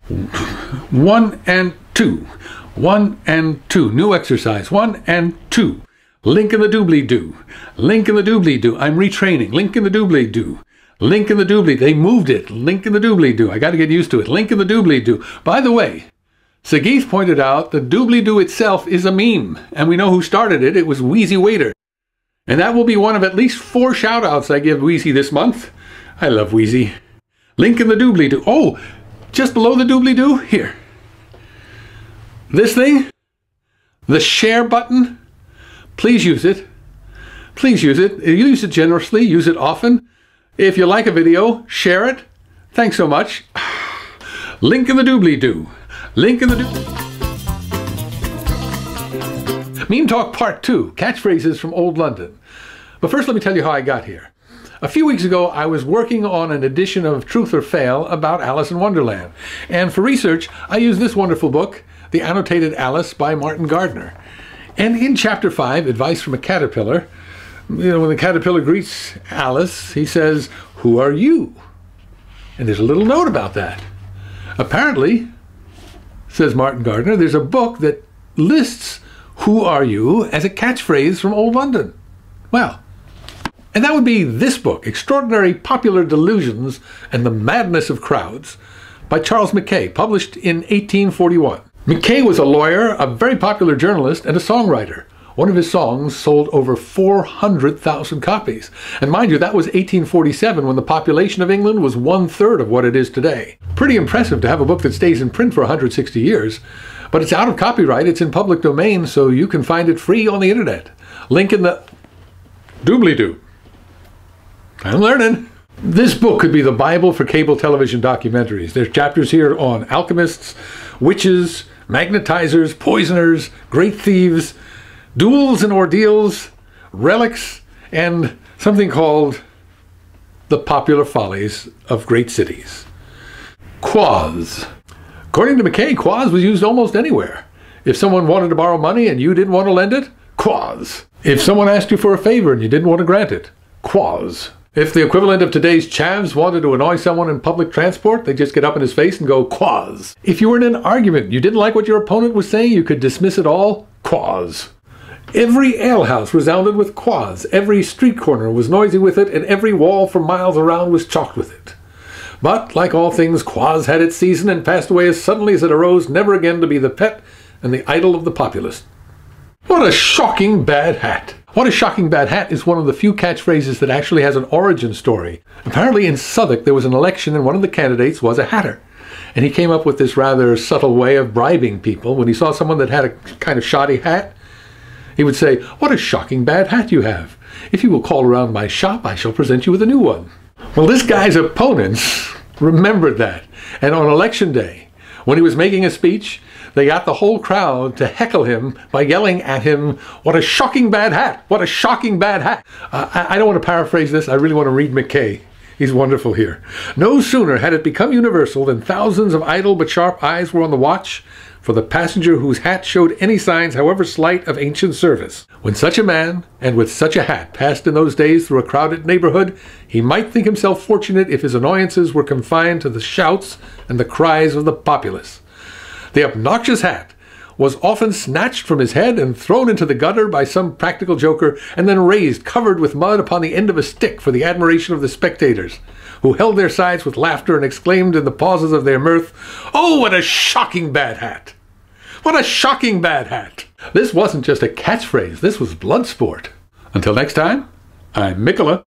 1 and 2. 1 and 2. New exercise. 1 and 2. Link in the doobly-doo. Link in the doobly-doo. I'm retraining. Link in the doobly-doo. Link in the doobly. They moved it. Link in the doobly-doo. I got to get used to it. Link in the doobly-doo. By the way, Sagith pointed out the doobly-doo itself is a meme, and we know who started it. It was Wheezywaiter. And that will be one of at least 4 shout-outs I give Wheezy this month. I love Wheezy. Link in the doobly-doo. Oh, just below the doobly-doo, here. This thing, the share button, please use it. Please use it. Use it generously. Use it often. If you like a video, share it. Thanks so much. Link in the doobly-doo. Link in the doobly-doo. Meme Talk Part 2, catchphrases from Old London. But first let me tell you how I got here. A few weeks ago I was working on an edition of Truth or Fail about Alice in Wonderland. And for research I used this wonderful book, The Annotated Alice by Martin Gardner. And in Chapter 5, Advice from a Caterpillar, when the caterpillar greets Alice, he says, "Who are you?" And there's a little note about that. Apparently, says Martin Gardner, there's a book that lists "Who are you?" as a catchphrase from Old London. Well, and that would be this book, Extraordinary Popular Delusions and the Madness of Crowds, by Charles Mackay, published in 1841. Mackay was a lawyer, a very popular journalist, and a songwriter. One of his songs sold over 400,000 copies. And mind you, that was 1847, when the population of England was 1/3 of what it is today. Pretty impressive to have a book that stays in print for 160 years. But it's out of copyright, it's in public domain, so you can find it free on the internet. Link in the doobly-doo. I'm learning. This book could be the Bible for cable television documentaries. There's chapters here on alchemists, witches, magnetizers, poisoners, great thieves, duels and ordeals, relics, and something called the popular follies of great cities. Quaz. According to Mackay, quaz was used almost anywhere. If someone wanted to borrow money and you didn't want to lend it, quaz. If someone asked you for a favor and you didn't want to grant it, quaz. If the equivalent of today's chavs wanted to annoy someone in public transport, they'd just get up in his face and go, quaz. If you were in an argument, you didn't like what your opponent was saying, you could dismiss it all, quaz. Every alehouse resounded with quaz, every street corner was noisy with it, and every wall for miles around was chalked with it. But, like all things, quaz had its season and passed away as suddenly as it arose, never again to be the pet and the idol of the populace. What a shocking bad hat! What a shocking bad hat is one of the few catchphrases that actually has an origin story. Apparently in Southwark there was an election and one of the candidates was a hatter. And he came up with this rather subtle way of bribing people. When he saw someone that had a kind of shoddy hat, he would say, "What a shocking bad hat you have. If you will call around my shop, I shall present you with a new one." Well, this guy's opponents remembered that. And on election day, when he was making a speech, they got the whole crowd to heckle him by yelling at him, "What a shocking bad hat! What a shocking bad hat!" I don't want to paraphrase this. I really want to read Mackay. He's wonderful here. "No sooner had it become universal than thousands of idle but sharp eyes were on the watch for the passenger whose hat showed any signs, however slight, of ancient service. When such a man, and with such a hat, passed in those days through a crowded neighborhood, he might think himself fortunate if his annoyances were confined to the shouts and the cries of the populace. The obnoxious hat was often snatched from his head and thrown into the gutter by some practical joker, and then raised, covered with mud, upon the end of a stick for the admiration of the spectators, who held their sides with laughter and exclaimed in the pauses of their mirth, 'Oh, what a shocking bad hat! What a shocking bad hat!'" This wasn't just a catchphrase, this was blood sport. Until next time, I'm Mikola.